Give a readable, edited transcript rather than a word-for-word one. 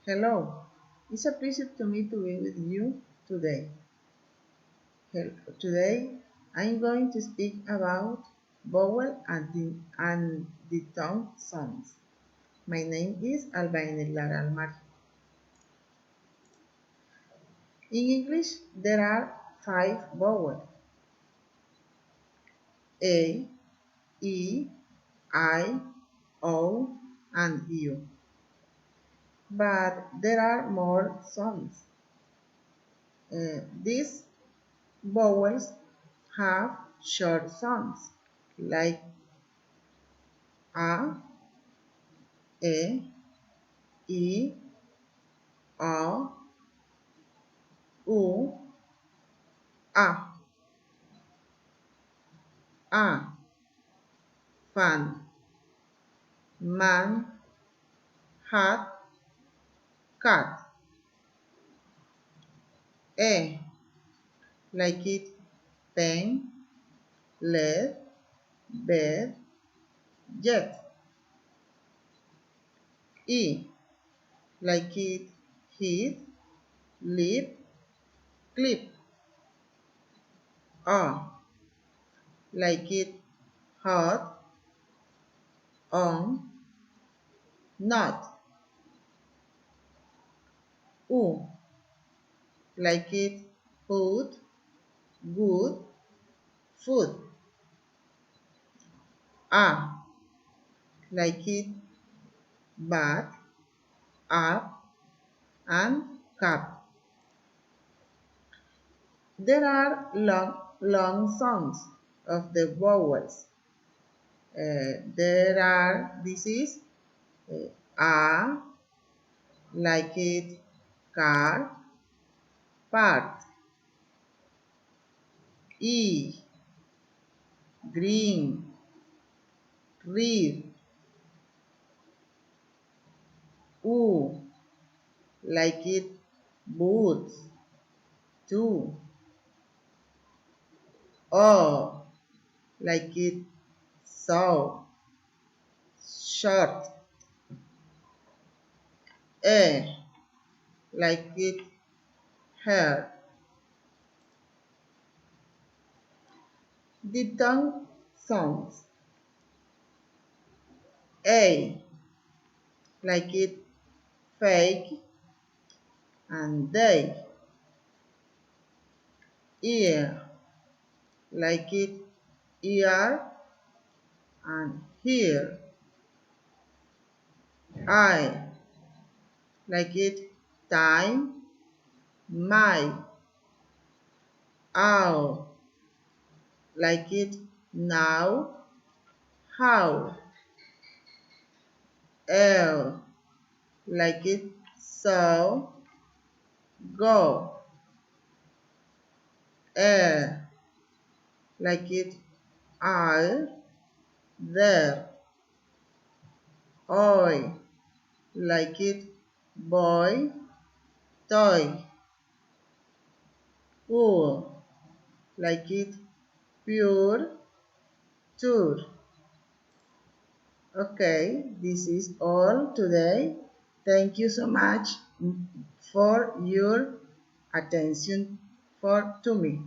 Hello, it's a pleasure to me to be with you today. Today, I'm going to speak about vowel and diphthong sounds. My name is Albaine Lara Almar. In English, there are 5 vowels: A, E, I, O, and U. But there are more sounds. These vowels have short sounds like A, E, I, O, U, A. A, fan, man, hat, cat. E, like it, pen, lead, bed, jet. E, like it, heat, lip, clip. O, like it, hot, on, not. U, like it, food, good, food. A, like it, bath, up, and cup. There are long sounds of the vowels. This is A, like it, car, part. E, green, read. U, like it, boots, two. O, like it, saw, short. A, like it, hair. Diphthong sounds. A, like it, fake and they. Ear, like it, ear and here. I, like it, time, my. Ow, like it, now, how. L, like it, so, go. L, like it, all, there. Oi, like it, boy, toy. Poor, like it, pure, tour. Okay, this is all today. Thank you so much for your attention to me.